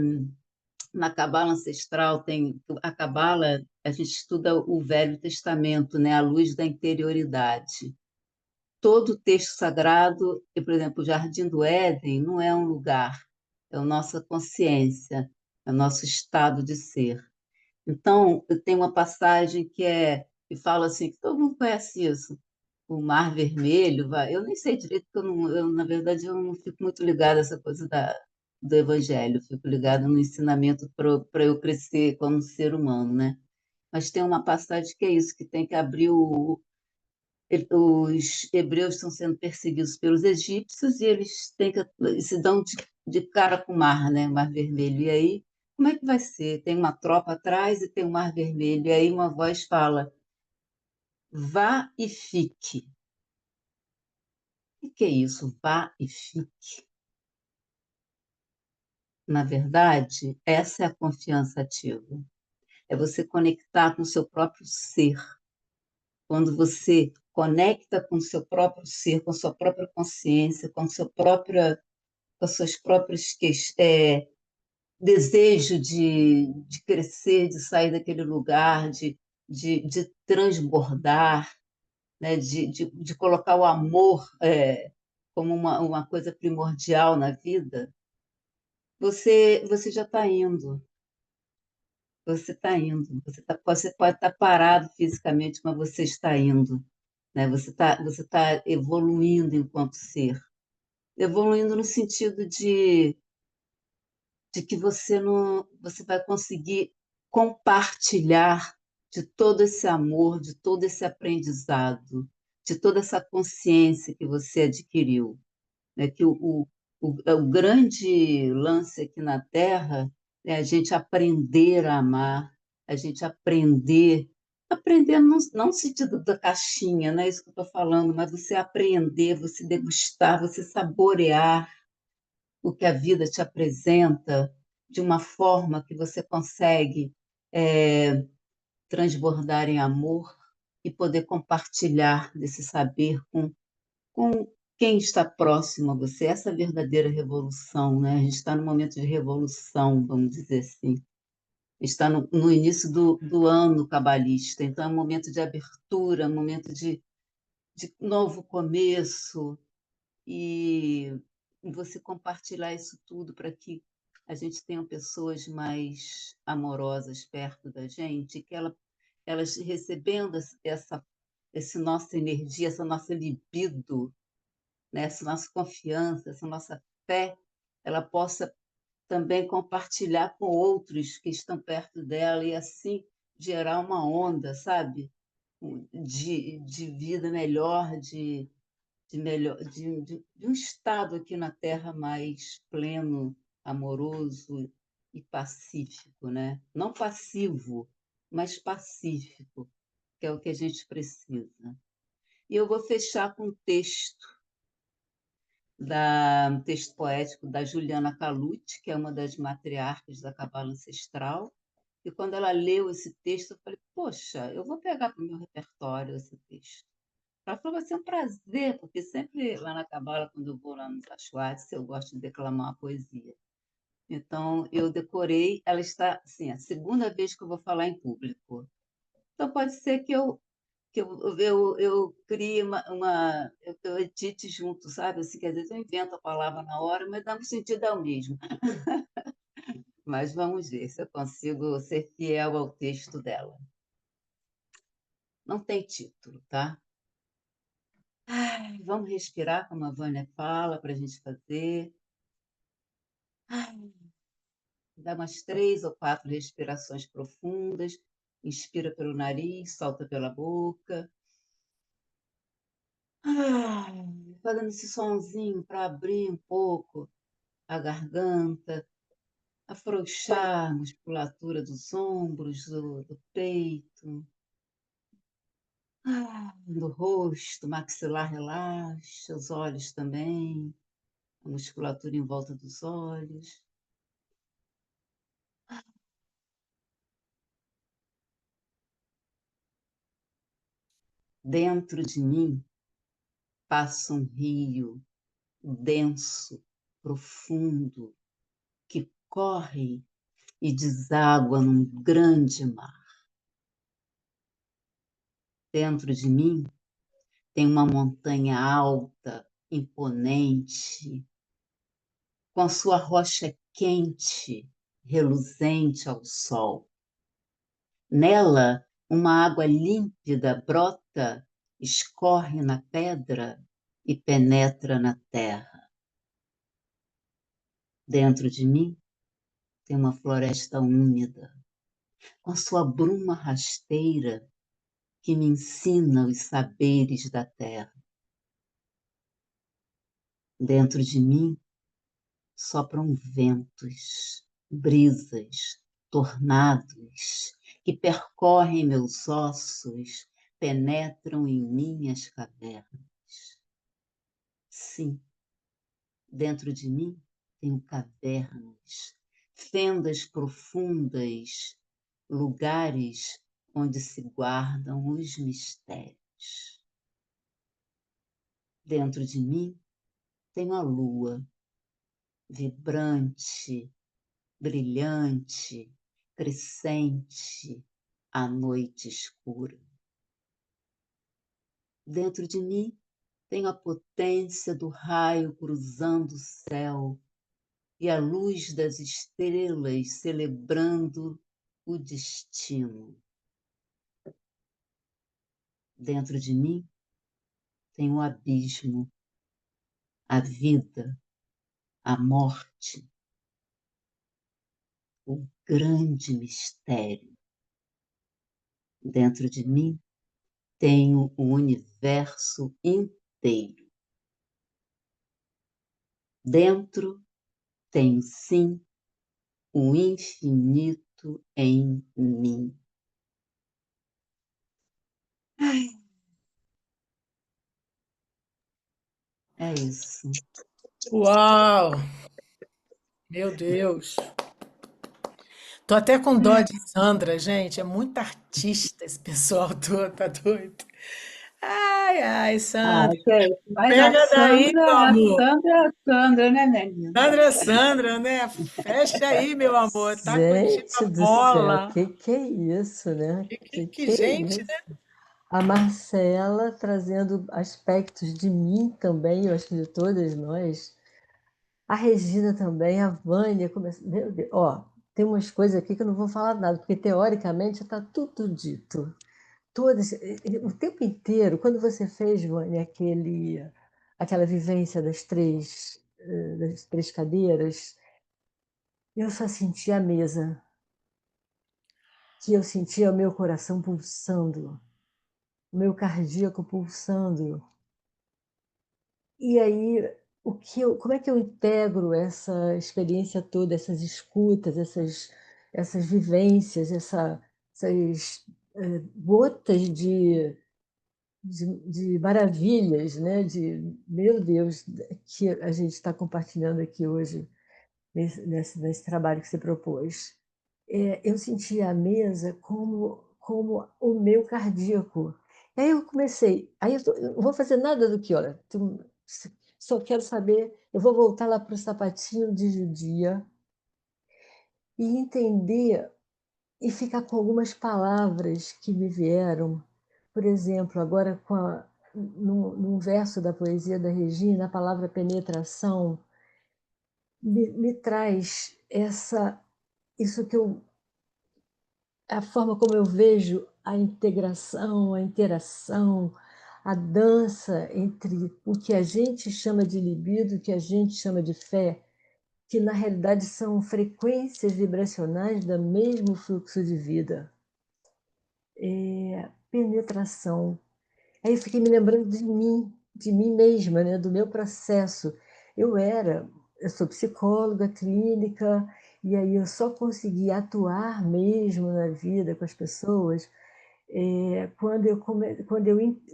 na Cabala Ancestral, tem a Cabala, a gente estuda o Velho Testamento, né? A luz da interioridade. Todo texto sagrado, e, por exemplo, o Jardim do Éden não é um lugar, é a nossa consciência, é o nosso estado de ser. Então, tem uma passagem que fala assim, que todo mundo conhece isso, o Mar Vermelho, eu nem sei direito, porque na verdade, eu não fico muito ligada a essa coisa do Evangelho, eu fico ligada no ensinamento para eu crescer como ser humano, né? Mas tem uma passagem que é isso, que tem que abrir os hebreus estão sendo perseguidos pelos egípcios e eles se dão de cara com o mar, né? O Mar Vermelho. E aí, como é que vai ser? Tem uma tropa atrás e tem o Mar Vermelho. E aí uma voz fala: vá e fique. O que é isso? Vá e fique. Na verdade, essa é a confiança ativa. É você conectar com o seu próprio ser. Quando você conecta com o seu próprio ser, com a sua própria consciência, com as suas próprias desejo de crescer, de sair daquele lugar, de transbordar, né? De colocar o amor como uma coisa primordial na vida, você já está indo. Você está indo. Você pode estar parado fisicamente, mas você está indo. Né? Você tá evoluindo enquanto ser. Evoluindo no sentido de que você não, você vai conseguir compartilhar de todo esse amor, de todo esse aprendizado, de toda essa consciência que você adquiriu, né? Que o grande lance aqui na Terra é a gente aprender a amar, a gente aprender não no sentido da caixinha, não é isso que eu estou falando, mas você aprender, você degustar, você saborear o que a vida te apresenta de uma forma que você consegue é, transbordar em amor e poder compartilhar desse saber com quem está próximo a você. Essa é a verdadeira revolução, né? A gente está num momento de revolução, vamos dizer assim. Está no início do ano cabalista, então é um momento de abertura, um momento de novo começo, e você compartilhar isso tudo para que a gente tenha pessoas mais amorosas perto da gente, que elas recebendo essa nossa energia, essa nossa libido, né, essa nossa confiança, essa nossa fé, ela possa também compartilhar com outros que estão perto dela e assim gerar uma onda, sabe? De vida melhor, de um estado aqui na Terra mais pleno, amoroso e pacífico, né? Não passivo, mas pacífico, que é o que a gente precisa. E eu vou fechar com um texto poético da Juliana Calucci, que é uma das matriarcas da Cabala Ancestral. E quando ela leu esse texto, eu falei, poxa, eu vou pegar para o meu repertório esse texto. Ela falou, vai ser um prazer, porque sempre lá na Cabala, quando eu vou lá nos Tachoates, eu gosto de declamar uma poesia. Então, eu decorei, ela está, assim, a segunda vez que eu vou falar em público. Então, pode ser que eu que eu crie eu edite junto, sabe? Assim, que às vezes eu invento a palavra na hora, mas dá um sentido ao mesmo. Mas vamos ver se eu consigo ser fiel ao texto dela. Não tem título, tá? Ai, vamos respirar, como a Vânia fala, para a gente fazer. Ai, dá umas 3 ou 4 respirações profundas. Inspira pelo nariz, solta pela boca. Ai, fazendo esse sonzinho para abrir um pouco a garganta, afrouxar a musculatura dos ombros, do peito, do rosto, maxilar relaxa, os olhos também, a musculatura em volta dos olhos. Dentro de mim passa um rio denso, profundo, que corre e deságua num grande mar. Dentro de mim tem uma montanha alta, imponente, com a sua rocha quente, reluzente ao sol. Nela, uma água límpida brota, escorre na pedra e penetra na terra. Dentro de mim tem uma floresta úmida, com a sua bruma rasteira que me ensina os saberes da terra. Dentro de mim sopram ventos, brisas, tornados que percorrem meus ossos, penetram em minhas cavernas. Sim, dentro de mim tenho cavernas, fendas profundas, lugares onde se guardam os mistérios. Dentro de mim tenho a lua, vibrante, brilhante, crescente, a noite escura. Dentro de mim tenho a potência do raio cruzando o céu e a luz das estrelas celebrando o destino. Dentro de mim tem o abismo, a vida, a morte, o grande mistério. Dentro de mim tenho o universo inteiro. Dentro tenho, sim, o infinito em mim. É isso. Uau! Meu Deus. Tô até com dó de Sandra, gente. É muito artista esse pessoal todo, tá doido? Ai, ai, Ah, Sandra. gente, mas Pega daí, meu amor. A Sandra, né, menina? Sandra, Sandra, né? Fecha aí, meu amor. Tá contigo a Gente do céu, bola. que é isso, né? Que Que é gente, isso? né? A Marcela trazendo aspectos de mim também, eu acho que de todas nós. A Regina também, a Vânia, meu Deus, ó, tem umas coisas aqui que eu não vou falar nada, porque teoricamente está tudo dito. Todas, o tempo inteiro, quando você fez, Vânia, aquela vivência das três cadeiras, eu só sentia a mesa, que eu sentia o meu coração pulsando, o meu cardíaco pulsando. E aí, como é que eu integro essa experiência toda, essas escutas, essas vivências, essas gotas de maravilhas, né? De, meu Deus, que a gente está compartilhando aqui hoje, nesse trabalho que você propôs. Eu sentia a mesa como o meu cardíaco. Aí eu comecei, eu não vou fazer nada do que, olha, só quero saber, eu vou voltar lá para o sapatinho de judia e entender e ficar com algumas palavras que me vieram por exemplo, agora num verso da poesia da Regina, a palavra penetração me traz isso que a forma como eu vejo a integração, a interação, a dança entre o que a gente chama de libido, o que a gente chama de fé, que na realidade são frequências vibracionais do mesmo fluxo de vida. Penetração. Aí eu fiquei me lembrando de mim mesma, né? Do meu processo. Eu sou psicóloga clínica, e aí eu só consegui atuar mesmo na vida com as pessoas quando eu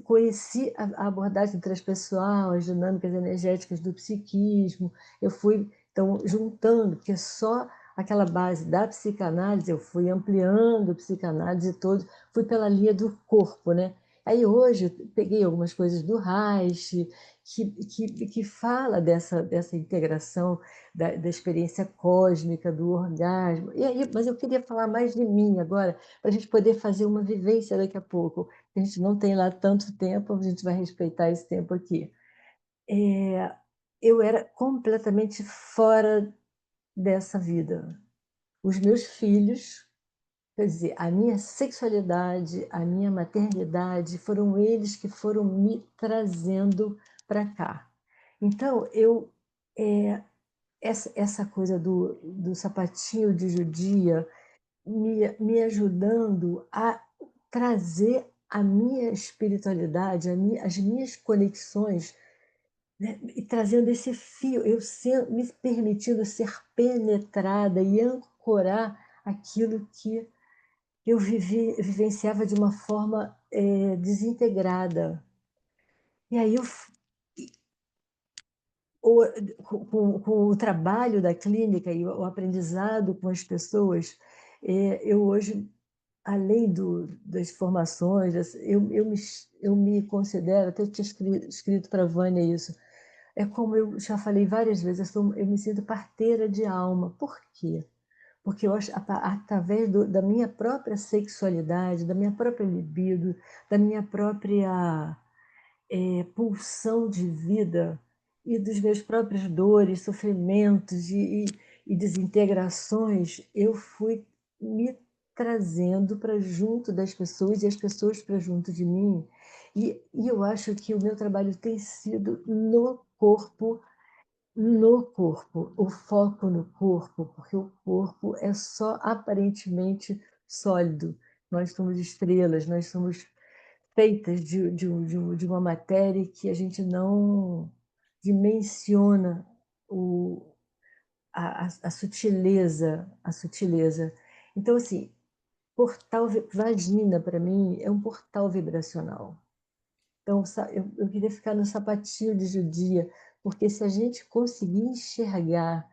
conheci a abordagem transpessoal, as dinâmicas energéticas do psiquismo. Eu fui, então, juntando, porque só aquela base da psicanálise, eu fui ampliando a psicanálise toda, fui pela linha do corpo, né? Aí hoje eu peguei algumas coisas do Reich, que fala dessa integração da experiência cósmica, do orgasmo. E aí, mas eu queria falar mais de mim agora, para a gente poder fazer uma vivência daqui a pouco. A gente não tem lá tanto tempo, a gente vai respeitar esse tempo aqui. Eu era completamente fora dessa vida. Os meus filhos, quer dizer, a minha sexualidade, a minha maternidade, foram eles que foram me trazendo para cá. Então, essa coisa do sapatinho de judia me ajudando a trazer a minha espiritualidade, as minhas conexões, né? E trazendo esse fio, me permitindo ser penetrada e ancorar aquilo que eu vivenciava de uma forma desintegrada. E aí, o, com o trabalho da clínica e o aprendizado com as pessoas, eu hoje, além das formações, eu me considero, até tinha escrito para a Vânia isso, é como eu já falei várias vezes, eu me sinto parteira de alma. Por quê? Porque eu acho, através da minha própria sexualidade, da minha própria libido, da minha própria pulsão de vida e dos meus próprios dores, sofrimentos e desintegrações, eu fui me trazendo para junto das pessoas e as pessoas para junto de mim. E eu acho que o meu trabalho tem sido no corpo, o foco no corpo, porque o corpo é só aparentemente sólido. Nós somos estrelas, nós somos feitas de uma matéria que a gente não dimensiona a sutileza, a sutileza. Então, assim, vagina, para mim, é um portal vibracional. Então, eu queria ficar no sapatinho de judia, porque se a gente conseguir enxergar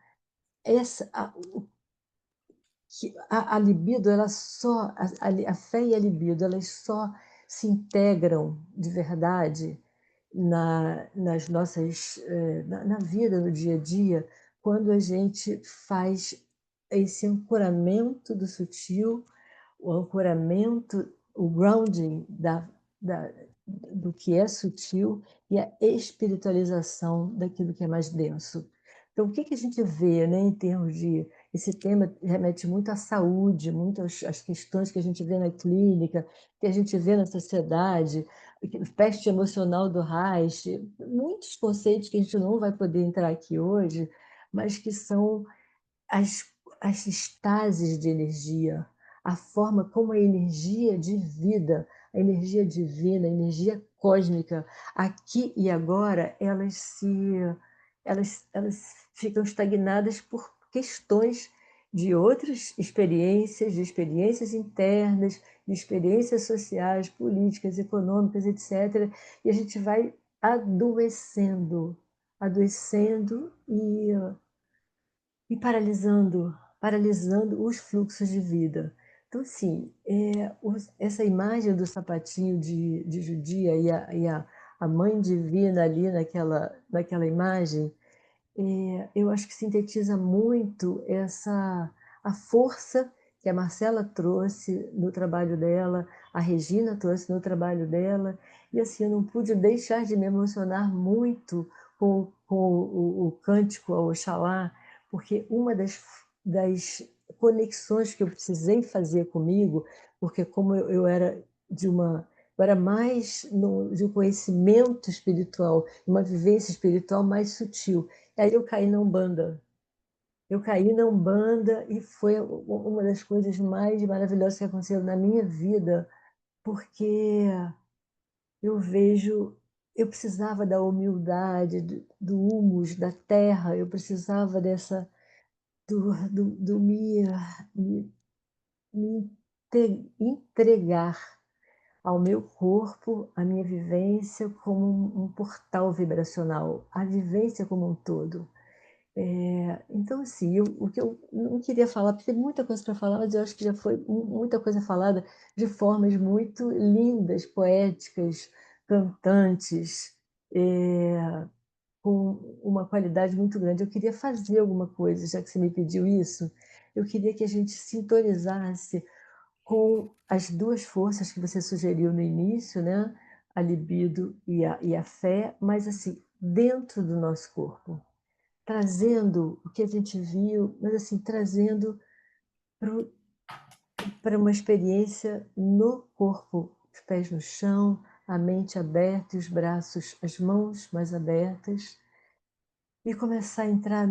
a libido, ela só, a fé e a libido, elas só se integram de verdade nas nossas, na vida, no dia a dia, quando a gente faz esse ancoramento do sutil, o ancoramento, o grounding do que é sutil e a espiritualização daquilo que é mais denso. Então, o que que a gente vê, né, em termos de... Esse tema remete muito à saúde, muito às questões que a gente vê na clínica, que a gente vê na sociedade, peste emocional do Reich, muitos conceitos que a gente não vai poder entrar aqui hoje, mas que são as, as estases de energia, a forma como a energia de vida, a energia divina, a energia cósmica, aqui e agora, elas ficam estagnadas por questões de outras experiências, de experiências internas, de experiências sociais, políticas, econômicas, etc. E a gente vai adoecendo, adoecendo e paralisando os fluxos de vida. Então, assim, essa imagem do sapatinho de judia a mãe divina ali naquela imagem, eu acho que sintetiza muito a força que a Marcela trouxe no trabalho dela, a Regina trouxe no trabalho dela, e assim, eu não pude deixar de me emocionar muito com o cântico ao Oxalá, porque uma das conexões que eu precisei fazer comigo, porque como eu era eu era mais de um conhecimento espiritual, uma vivência espiritual mais sutil. E aí eu caí na Umbanda. Eu caí na Umbanda e foi uma das coisas mais maravilhosas que aconteceram na minha vida, porque eu vejo, eu precisava da humildade, do humus, da terra, eu precisava do me, me entregar ao meu corpo, à minha vivência como um portal vibracional, a vivência como um todo. Então, assim, o que eu não queria falar, porque tem muita coisa para falar, mas eu acho que já foi muita coisa falada de formas muito lindas, poéticas, cantantes, com uma qualidade muito grande. Eu queria fazer alguma coisa, já que você me pediu isso, eu queria que a gente sintonizasse com as duas forças que você sugeriu no início, né? A libido e a fé, mas assim, dentro do nosso corpo, trazendo o que a gente viu, mas assim, trazendo para uma experiência no corpo, os pés no chão, a mente aberta e os braços, as mãos mais abertas, e começar a entrar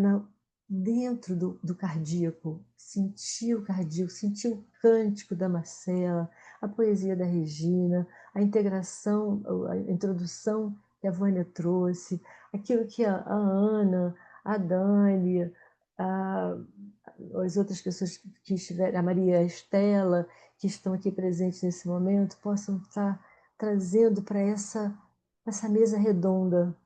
dentro do cardíaco, sentir o cardíaco, sentir o cântico da Marcela, a poesia da Regina, a integração, a introdução que a Vânia trouxe, aquilo que a Ana, a Dani, a, as outras pessoas que estiveram, a Maria Estela, que estão aqui presentes nesse momento, possam estar trazendo para essa mesa redonda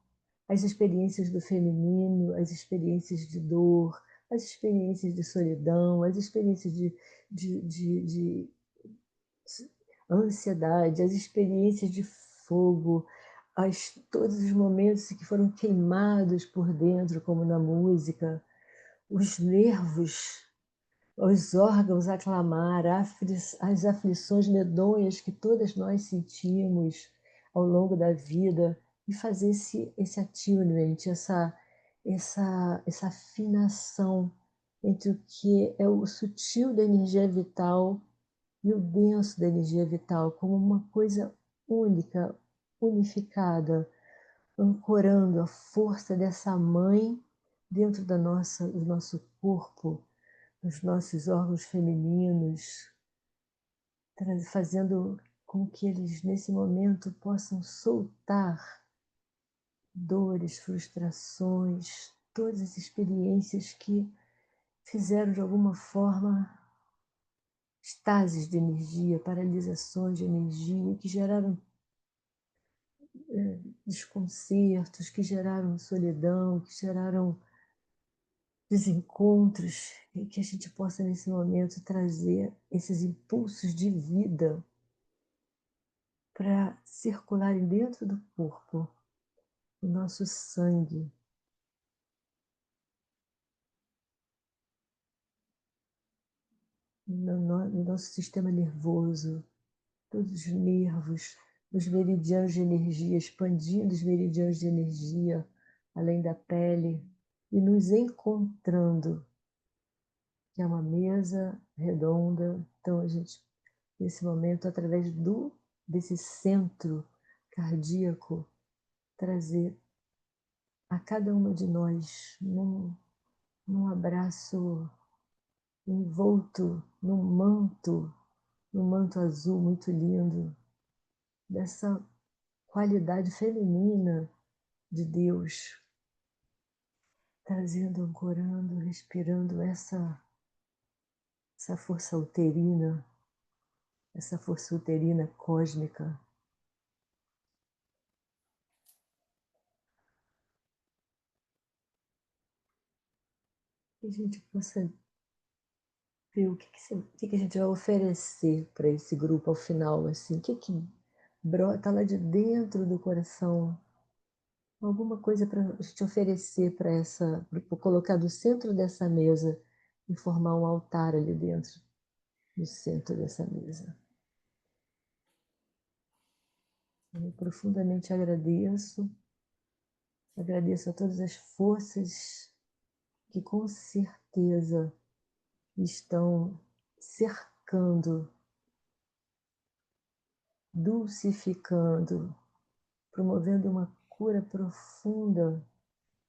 as experiências do feminino, as experiências de dor, as experiências de solidão, as experiências de ansiedade, as experiências de fogo, todos os momentos que foram queimados por dentro, como na música, os nervos, os órgãos a clamar, as aflições medonhas que todas nós sentimos ao longo da vida, e fazer esse attunement, essa afinação entre o que é o sutil da energia vital e o denso da energia vital, como uma coisa única, unificada, ancorando a força dessa mãe dentro do nosso corpo, nos nossos órgãos femininos, fazendo com que eles, nesse momento, possam soltar dores, frustrações, todas as experiências que fizeram, de alguma forma, estases de energia, paralisações de energia, que geraram desconcertos, que geraram solidão, que geraram desencontros, e que a gente possa, nesse momento, trazer esses impulsos de vida para circularem dentro do corpo, o nosso sangue, no nosso sistema nervoso, todos os nervos, os meridianos de energia, expandindo os meridianos de energia além da pele e nos encontrando, que é uma mesa redonda. Então, a gente, nesse momento, através desse centro cardíaco, trazer a cada uma de nós num abraço envolto num manto azul muito lindo, dessa qualidade feminina de Deus, trazendo, ancorando, respirando essa força uterina cósmica, que a gente possa ver o que a gente vai oferecer para esse grupo ao final, assim, o que brota lá de dentro do coração, alguma coisa para a gente oferecer para colocar no centro dessa mesa e formar um altar ali dentro. no centro dessa mesa. Eu profundamente agradeço a todas as forças que com certeza estão cercando, dulcificando, promovendo uma cura profunda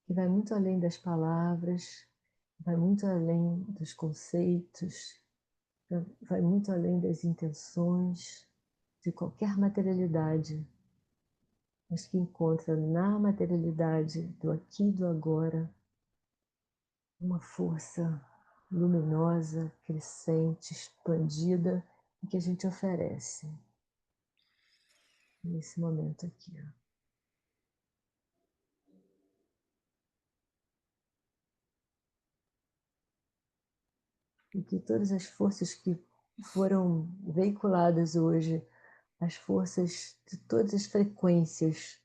que vai muito além das palavras, vai muito além dos conceitos, vai muito além das intenções, de qualquer materialidade, mas que encontra na materialidade do aqui e do agora uma força luminosa, crescente, expandida, e que a gente oferece nesse momento aqui. E que todas as forças que foram veiculadas hoje, as forças de todas as frequências,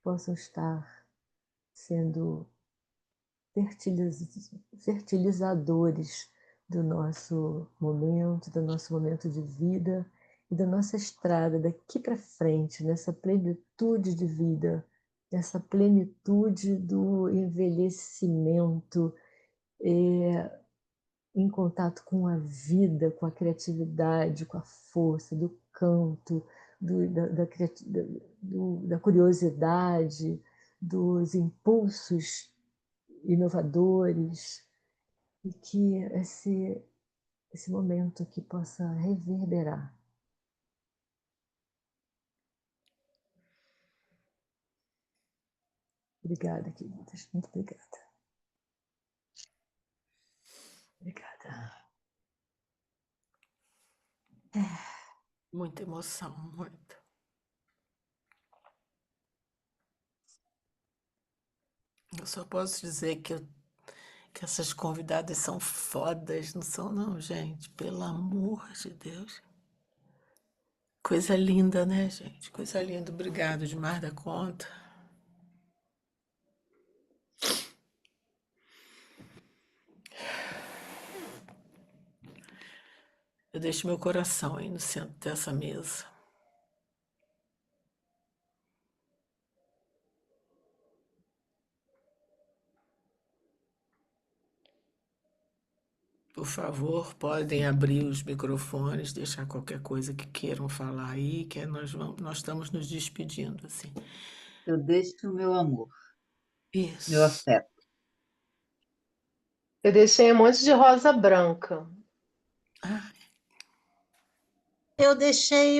possam estar sendo fertilizadores do nosso momento de vida e da nossa estrada daqui para frente, nessa plenitude de vida, nessa plenitude do envelhecimento, em contato com a vida, com a criatividade, com a força do canto, da curiosidade, dos impulsos inovadores, e que esse momento aqui possa reverberar. Obrigada, queridas. Muito obrigada. Obrigada. Muita emoção, muita. Eu só posso dizer que essas convidadas são fodas, não são não, gente? Pelo amor de Deus. Coisa linda, né, gente? Coisa linda. Obrigado demais da conta. Eu deixo meu coração aí no centro dessa mesa. Por favor, podem abrir os microfones, deixar qualquer coisa que queiram falar aí, que nós estamos nos despedindo, assim. Eu deixo o meu amor, meu Isso. afeto. Eu deixei um monte de rosa branca. Ah, Eu deixei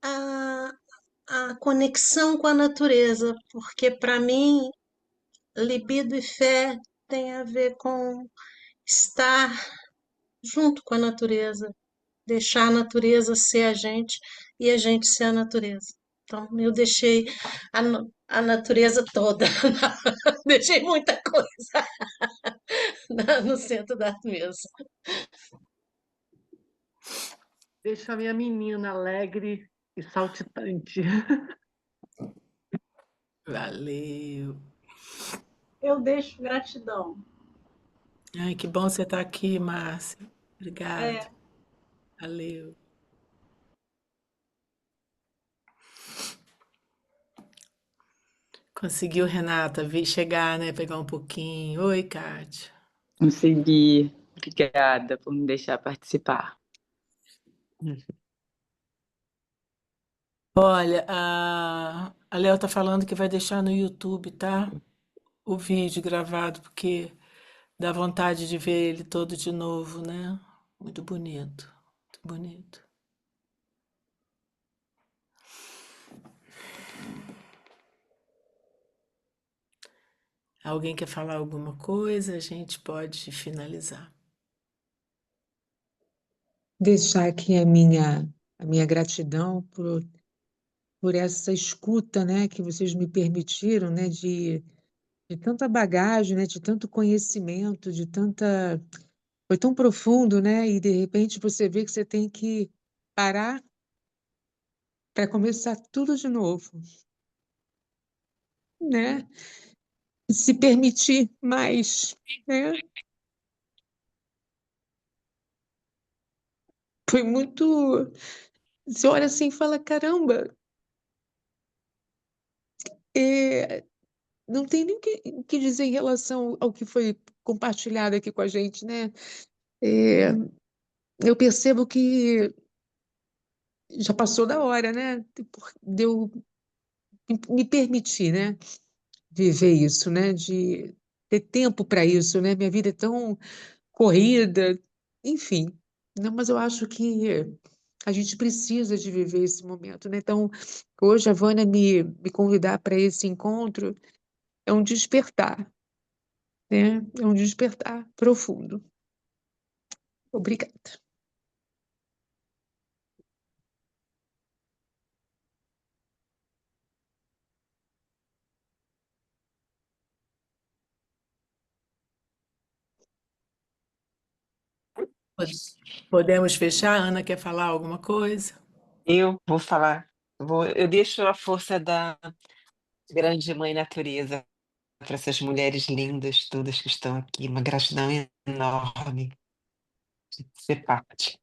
a conexão com a natureza, porque para mim, libido e fé tem a ver com estar junto com a natureza, deixar a natureza ser a gente e a gente ser a natureza. Então, eu deixei a natureza toda, deixei muita coisa no centro da mesa. Deixa a minha menina alegre e saltitante. valeu. Eu deixo gratidão. Ai, que bom você estar aqui, Márcia. Obrigada. É, Valeu. Conseguiu, Renata, vir chegar, né? Pegar um pouquinho. Oi, Kátia. Consegui. Obrigada por me deixar participar. Olha, a Léo tá falando que vai deixar no YouTube, tá? O vídeo gravado, porque dá vontade de ver ele todo de novo, né? Muito bonito, muito bonito. Alguém quer falar alguma coisa? A gente pode finalizar. Deixar aqui a minha gratidão por essa escuta, né, que vocês me permitiram, né, de tanta bagagem, né, de tanto conhecimento, de tanta... Foi tão profundo, né, e de repente você vê que você tem que parar para começar tudo de novo, né? Se permitir mais, né? Foi muito. Você olha assim e fala: caramba, é, não tem nem o que dizer em relação ao que foi compartilhado aqui com a gente, né? É, eu percebo que já passou da hora, né? De eu me permitir, né? Viver isso, né? De ter tempo para isso, né? Minha vida é tão corrida, enfim. Não, mas eu acho que a gente precisa de viver esse momento, né? Então, hoje a Vânia me convidar para esse encontro é um despertar, né? É um despertar profundo. Obrigada. Podemos fechar? A Ana quer falar alguma coisa? Eu vou falar. Eu deixo a força da grande mãe natureza para essas mulheres lindas, todas que estão aqui. Uma gratidão enorme de ser parte.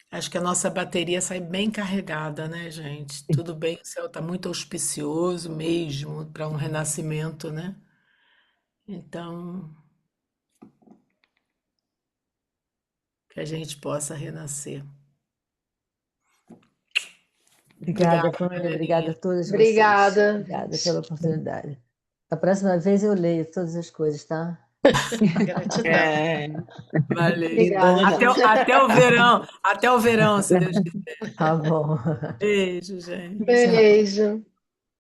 Acho que a nossa bateria sai bem carregada, né, gente? Tudo bem, o céu está muito auspicioso mesmo para um renascimento, né? Então, que a gente possa renascer. Obrigada, Obrigada, Vânia. Obrigada a galerinha. todas vocês. Obrigada. Obrigada pela oportunidade. Da próxima vez eu leio todas as coisas, tá? Gratidão. É, Valeu. Obrigada. Até o verão, se Deus quiser. Tá bom. Beijo, gente. Tchau. Beijo.